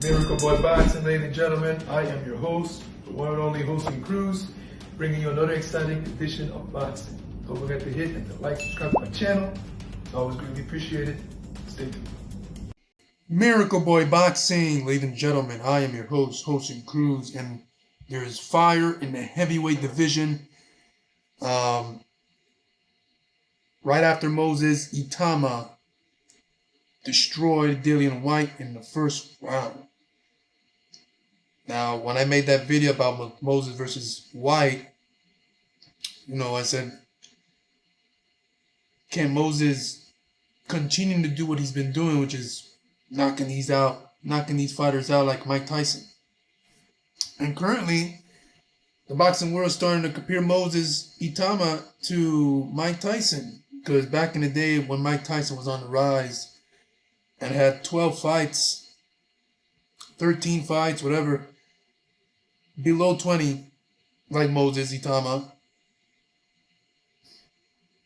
Miracle Boy Boxing, ladies and gentlemen. I am your host, the one and only Hosting Cruz, bringing you another exciting edition of boxing. Don't forget to hit and to like, subscribe to my channel. It's always greatly appreciated. Stay tuned. Miracle Boy Boxing, ladies and gentlemen. I am your host, Hosting Cruz, and there is fire in the heavyweight division. Right after Moses Itauma destroyed Dillian Whyte in the first round. Now, when I made that video about Moses versus Whyte, I said, can Moses continue to do what he's been doing, which is knocking these fighters out like Mike Tyson? And currently, the boxing world is starting to compare Moses Itauma to Mike Tyson, because back in the day when Mike Tyson was on the rise and had 12 fights, 13 fights, whatever, below 20, like Moses Itauma,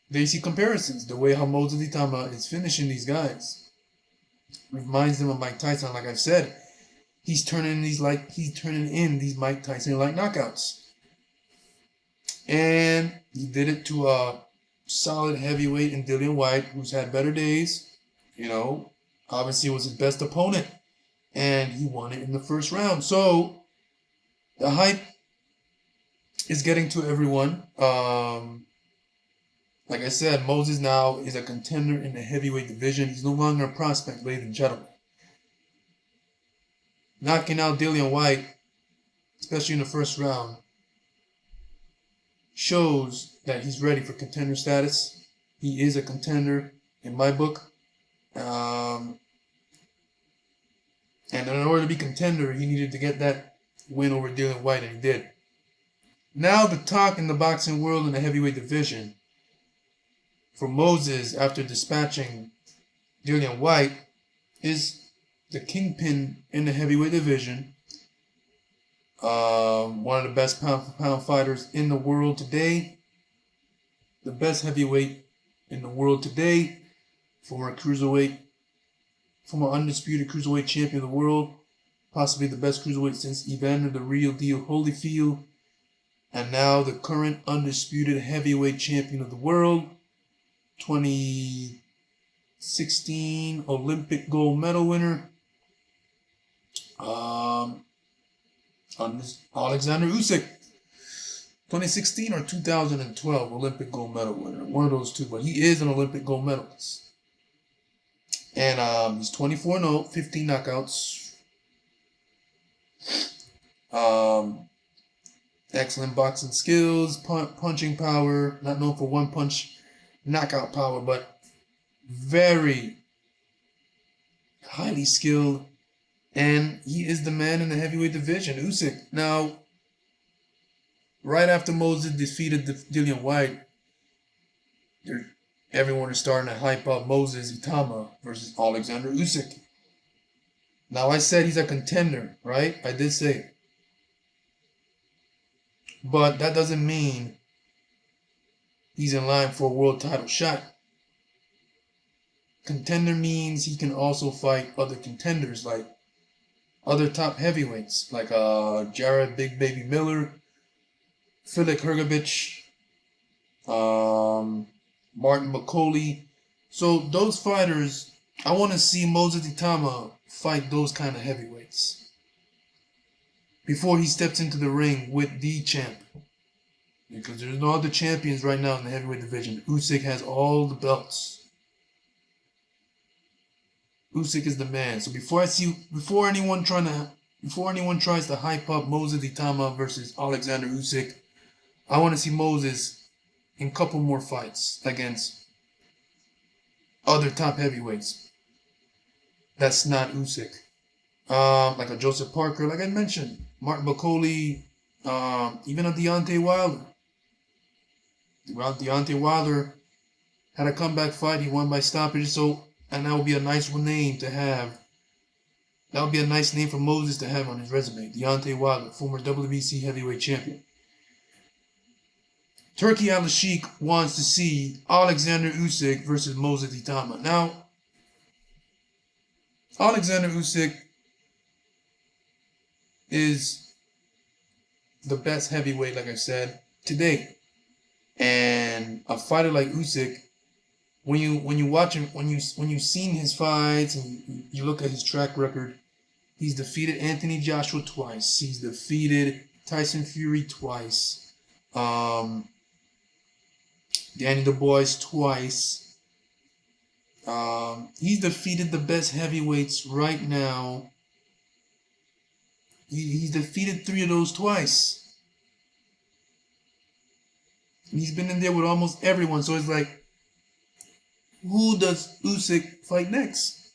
they see comparisons. The way how Moses Itauma is finishing these guys reminds them of Mike Tyson. Like I've said, he's turning in these Mike Tyson-like knockouts. And he did it to a solid heavyweight in Dillian Whyte, who's had better days. Obviously it was his best opponent, and he won it in the first round. So the hype is getting to everyone. Like I said, Moses now is a contender in the heavyweight division. He's no longer a prospect, ladies and gentlemen. Knocking out Dillian Whyte, especially in the first round, shows that he's ready for contender status. He is a contender in my book. And in order to be contender, he needed to get that win over Dillian Whyte, and he did. Now the talk in the boxing world in the heavyweight division for Moses after dispatching Dillian Whyte is the kingpin in the heavyweight division. One of the best pound-for-pound fighters in the world today. The best heavyweight in the world today. Former undisputed cruiserweight champion of the world. Possibly the best cruiserweight since Evander the Real Deal Holyfield. And now the current undisputed heavyweight champion of the world. 2016 Olympic gold medal winner. Oleksandr Usyk. 2016 or 2012 Olympic gold medal winner. One of those two, but he is an Olympic gold medalist. And he's 24-0, 15 knockouts. Excellent boxing skills, punching power. Not known for one punch knockout power, but very highly skilled. And he is the man in the heavyweight division, Usyk. Now, right after Moses defeated Dillian Whyte, everyone is starting to hype up Moses Itauma versus Oleksandr Usyk. Now, I said he's a contender, right? I did say it. But that doesn't mean he's in line for a world title shot. Contender means he can also fight other contenders, like other top heavyweights, like Jared Big Baby Miller, Filip Hrgovic, Martin McCauley. So those fighters, I want to see Moses Itauma fight those kind of heavyweights before he steps into the ring with the champ. Because there's no other champions right now in the heavyweight division. Usyk has all the belts. Usyk is the man. So before anyone tries to hype up Moses Itauma versus Oleksandr Usyk, I want to see Moses in a couple more fights against other top heavyweights. That's not Usyk. Like a Joseph Parker, like I mentioned, Martin McCauley, even a Deontay Wilder. Deontay Wilder had a comeback fight. He won by stoppage. And that would be a nice name to have. That would be a nice name for Moses to have on his resume. Deontay Wilder, former WBC heavyweight champion. Turki Al-Sheikh wants to see Oleksandr Usyk versus Moses Itauma. Now, Oleksandr Usyk is the best heavyweight, like I said, today. And a fighter like Usyk, when you watch him, when you've seen his fights and you look at his track record, he's defeated Anthony Joshua twice. He's defeated Tyson Fury twice. Danny the Boys twice. He's defeated the best heavyweights right now. He's defeated 3 of those twice. And he's been in there with almost everyone. So it's like, who does Usyk fight next?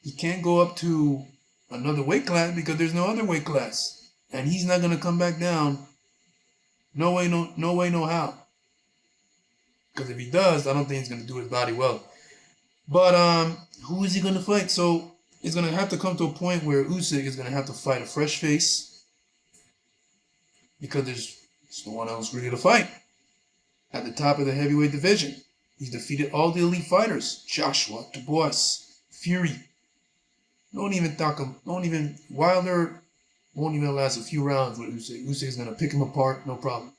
He can't go up to another weight class because there's no other weight class. And he's not going to come back down. No way, no how. Because if he does, I don't think he's going to do his body well. But who is he going to fight? So it's going to have to come to a point where Usyk is going to have to fight a fresh face. Because there's no one else really to fight. At the top of the heavyweight division, he's defeated all the elite fighters. Joshua, Du Bois, Fury. Wilder won't even last a few rounds with Usyk. Usyk's going to pick him apart, no problem.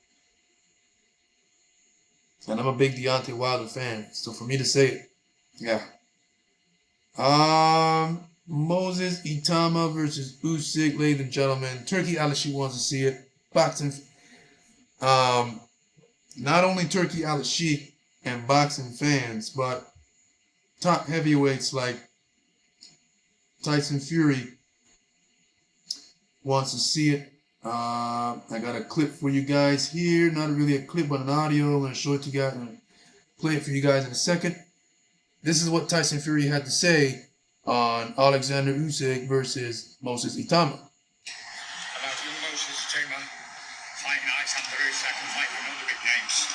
And I'm a big Deontay Wilder fan, so for me to say it, yeah. Moses Itauma versus Usyk, ladies and gentlemen. Turkey Alashi wants to see it. Boxing. Not only Turkey Alashi and boxing fans, but top heavyweights like Tyson Fury wants to see it. I got a clip for you guys here. Not really a clip, but an audio. I'm going to show it to you guys and play it for you guys in a second. This is what Tyson Fury had to say on Oleksandr Usyk versus Moses Itauma. About young Moses Itauma fighting Oleksandr Usyk and fighting other big names.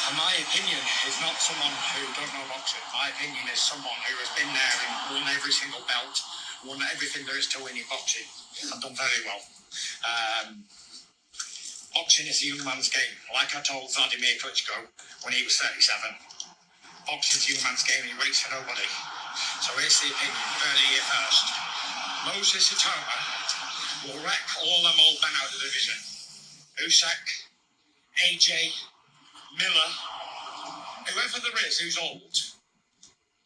In my opinion, is not someone who don't know boxing. My opinion is someone who has been there and won every single belt, won everything there is to win in boxing, and done very well. Boxing is a young man's game. Like I told Vladimir Klitschko when he was 37, boxing's a young man's game and he waits for nobody. So here's the opinion, early year first. Moses Itauma will wreck all them old men out of the division. Usyk, AJ, Miller, whoever there is who's old,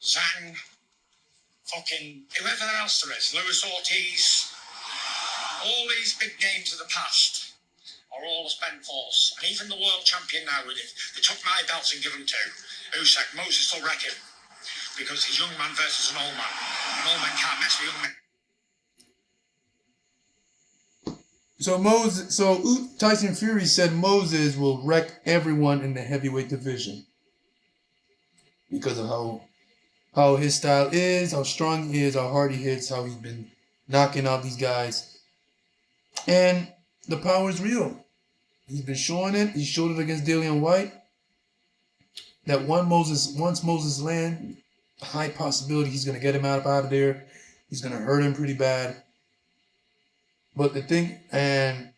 Zhang, fucking whoever else there is, Luis Ortiz, all these big names of the past are all a spent force. And even the world champion now, with it, they took my belts and give them to Usyk. Moses will wreck him because he's a young man versus an old man. An old man can't mess with young men. So Tyson Fury said Moses will wreck everyone in the heavyweight division because of how his style is, how strong he is, how hard he hits, how he's been knocking out these guys. And the power is real. He's been showing it. He showed it against Dillian White. That once Moses lands, high possibility he's going to get him out of there. He's going to hurt him pretty bad. But the thing, and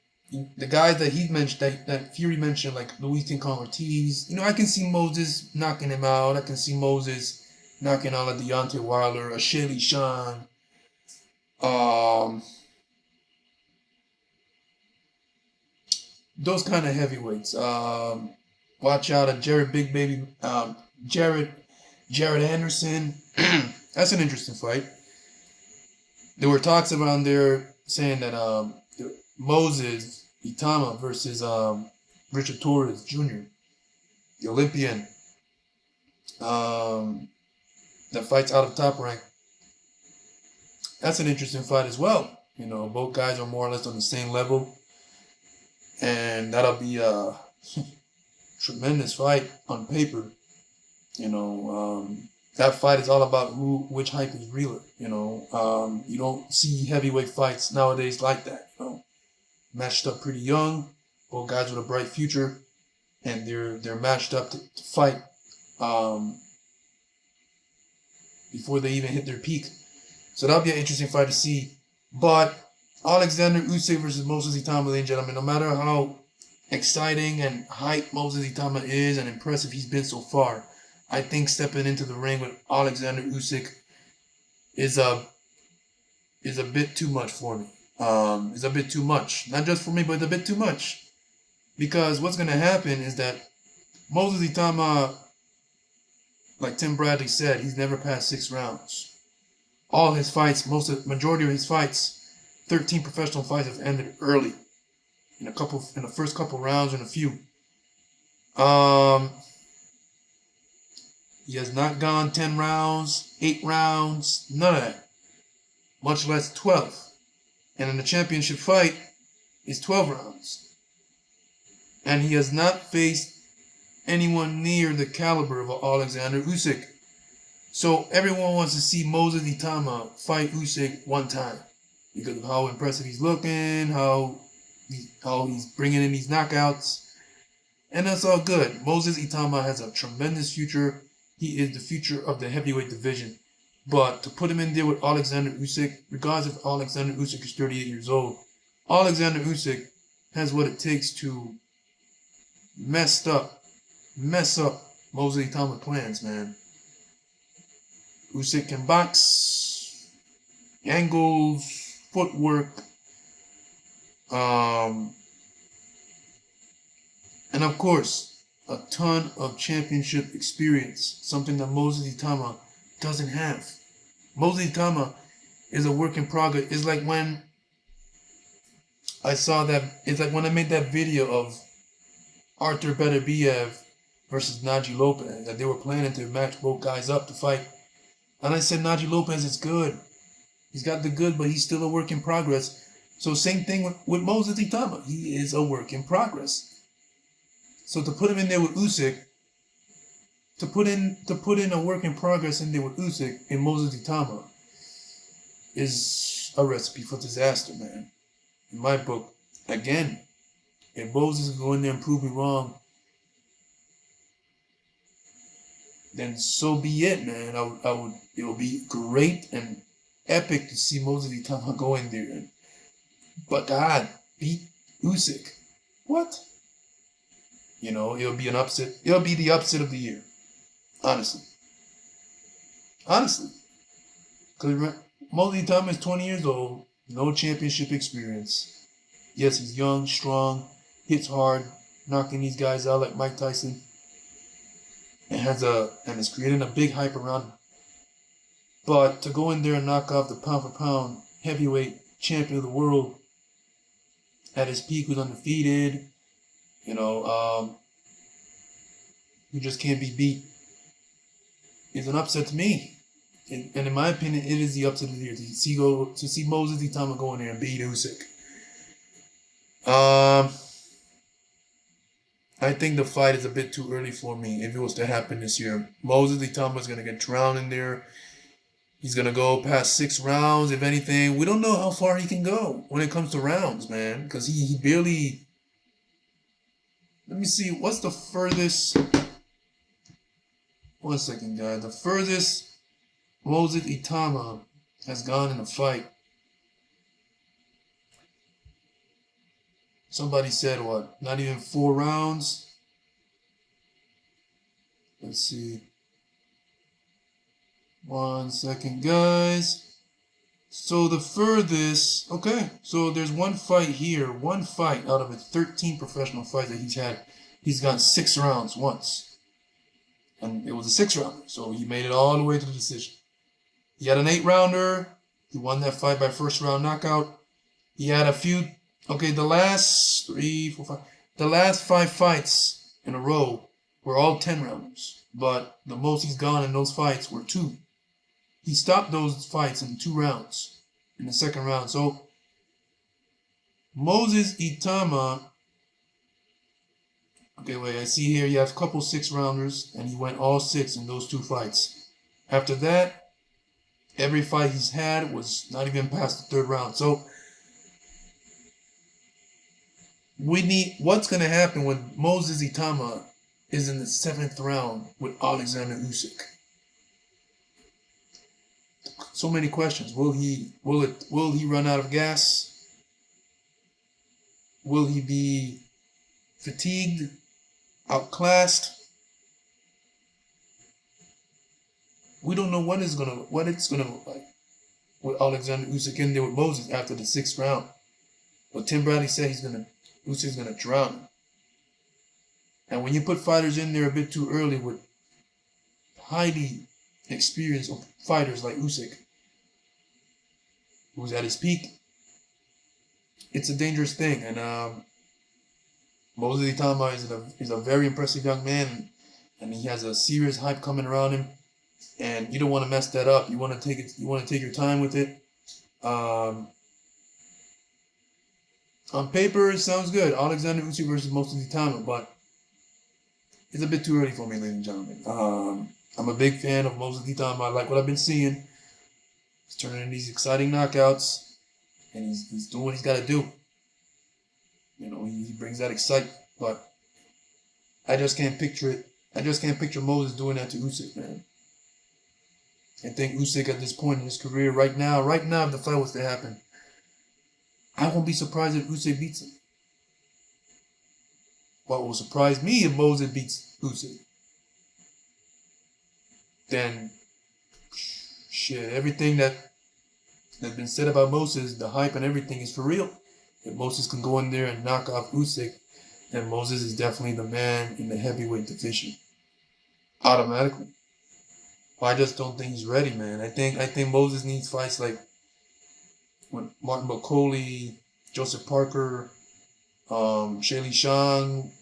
the guys that he mentioned, that Fury mentioned, like Luis Ortiz, I can see Moses knocking him out. I can see Moses knocking out a Deontay Wilder, a Shelly Sean. Those kind of heavyweights. Watch out at Jared Big Baby, Jared Anderson. That's an interesting fight. There were talks around there saying that Moses Itauma versus Richard Torres Jr., the Olympian, that fights out of Top Rank. That's an interesting fight as well. Both guys are more or less on the same level. And that'll be a tremendous fight on paper. That fight is all about which hype is realer. You don't see heavyweight fights nowadays like that. Matched up pretty young, both guys with a bright future, and they're matched up to fight before they even hit their peak. So that'll be an interesting fight to see. But Oleksandr Usyk versus Moses Itauma, ladies and gentlemen, no matter how exciting and hype Moses Itauma is and impressive he's been so far, I think stepping into the ring with Oleksandr Usyk is is a bit too much for me. It's a bit too much. Not just for me, but a bit too much. Because what's going to happen is that Moses Itauma, like Tim Bradley said, he's never passed 6 rounds. All his fights, majority of his fights, 13 professional fights have ended early. In the first couple rounds and a few. He has not gone 10 rounds, 8 rounds, none of that. Much less 12. And in the championship fight, it's 12 rounds. And he has not faced anyone near the caliber of Oleksandr Usyk. So everyone wants to see Moses Itauma fight Usyk one time because of how impressive he's looking, how he's bringing in these knockouts. And that's all good. Moses Itauma has a tremendous future. He is the future of the heavyweight division. But to put him in there with Oleksandr Usyk, regardless if Oleksandr Usyk is 38 years old, Oleksandr Usyk has what it takes to mess up Moses Itauma's plans, man. Usyk can box, angles, footwork, and of course, a ton of championship experience, something that Moses Itauma doesn't have. Moses Itauma is a work in progress. It's like when I made that video of Arthur Beterbiev versus Naji Lopez, that they were planning to match both guys up to fight. And I said Naji Lopez is good. He's got the good, but he's still a work in progress. So same thing with Moses Itauma. He is a work in progress. So to put him in there with Usyk, to put in a work in progress in there with Usyk and Moses Itauma is a recipe for disaster, man. In my book, again, if Moses is going there and prove me wrong, then so be it, man. It would be great and epic to see Moses Itauma go in there and, but God, beat Usyk. What? You know, it'll be an upset. It'll be the upset of the year. Honestly. Because Moses Itauma is 20 years old, no championship experience. Yes, he's young, strong, hits hard, knocking these guys out like Mike Tyson. And is creating a big hype around him. But to go in there and knock off the pound for pound heavyweight champion of the world at his peak, was undefeated, who just can't be beat, is an upset to me. And in my opinion, it is the upset of the year to see Moses Itauma go in there and beat Usyk. I think the fight is a bit too early for me if it was to happen this year. Moses Itauma is going to get drowned in there. He's going to go past 6 rounds, if anything. We don't know how far he can go when it comes to rounds, man, because he barely... Let me see, what's the furthest... One second, guys. The furthest Moses Itauma has gone in a fight. Somebody said what? Not even 4 rounds? Let's see. 1 second, guys. So the furthest... Okay, so there's one fight here. One fight out of the 13 professional fights that he's had. He's gone 6 rounds once. And it was a 6-rounder. So he made it all the way to the decision. He had an 8-rounder. He won that fight by first round knockout. He had a few... Okay, the last 5 fights in a row were all 10-rounders. But the most he's gone in those fights were 2. He stopped those fights in 2 rounds in the second round. So Moses Itauma... Okay, wait, I see here you have a couple 6-rounders, and he went all 6 in those 2 fights. After that, every fight he's had was not even past the 3rd round. So what's going to happen when Moses Itauma is in the 7th round with Oleksandr Usyk? So many questions. Will he run out of gas? Will he be fatigued, outclassed? We don't know what it's gonna look like. with Oleksandr Usyk in there with Moses after the 6th round. But Tim Bradley said Usyk's gonna drown him. And when you put fighters in there a bit too early with highly experienced fighters like Usyk, who's at his peak, it's a dangerous thing. And Moses Itauma is a very impressive young man, and he has a serious hype coming around him. And you don't want to mess that up. You want to take it. You want to take your time with it. On paper, it sounds good. Oleksandr Usyk versus Moses Itauma, but it's a bit too early for me, ladies and gentlemen. I'm a big fan of Moses Itauma. I like what I've been seeing. He's turning in these exciting knockouts, and he's doing what he's got to do. You know, he brings that excitement, but I just can't picture it. I just can't picture Moses doing that to Usyk, man. I think Usyk at this point in his career, right now, if the fight was to happen, I won't be surprised if Usyk beats him. What will surprise me if Moses beats Usyk? Then, shit, everything that's been said about Moses, the hype and everything is for real. If Moses can go in there and knock off Usyk, then Moses is definitely the man in the heavyweight division. Automatically. But I just don't think he's ready, man. I think Moses needs fights like when Martin McCauley, Joseph Parker, Shaley Shang,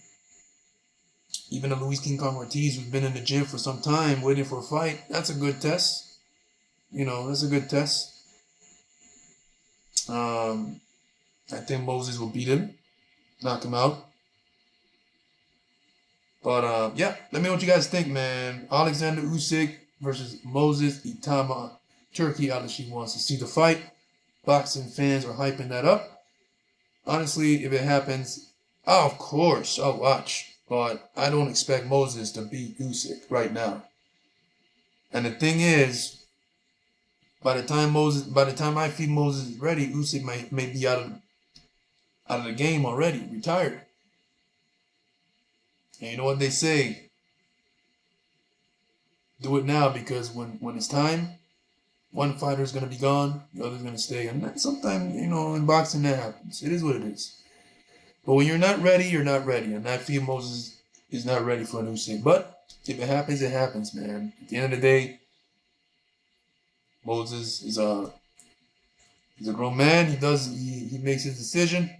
even a Luis King Kong Ortiz who's been in the gym for some time waiting for a fight. That's a good test. You know, that's a good test. I think Moses will beat him, knock him out. But yeah, let me know what you guys think, man. Oleksandr Usyk versus Moses Itauma. Turkey obviously wants to see the fight. Boxing fans are hyping that up. Honestly, if it happens, of course, I'll watch. But I don't expect Moses to beat Usyk right now. And the thing is, by the time I feel Moses is ready, Usyk may be out of the game already, retired. And you know what they say? Do it now, because when it's time, one fighter is going to be gone, the other is going to stay. And sometimes, you know, in boxing that happens. It is what it is. But when you're not ready, you're not ready. And I feel Moses is not ready for an Usyk. But if it happens, it happens, man. At the end of the day, Moses is he's a grown man. He makes his decision.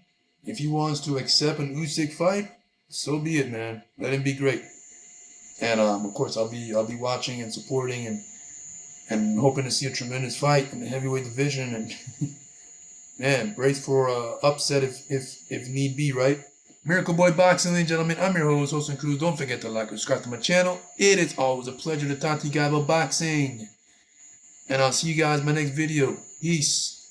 If he wants to accept an Usyk fight, so be it, man. Let him be great. And of course, I'll be watching and supporting and hoping to see a tremendous fight in the heavyweight division. And man, brace for upset if need be, right? Miracle Boy Boxing, ladies and gentlemen. I'm your host, Wilson Cruz. Don't forget to like and subscribe to my channel. It is always a pleasure to talk to you guys about boxing. And I'll see you guys in my next video. Peace.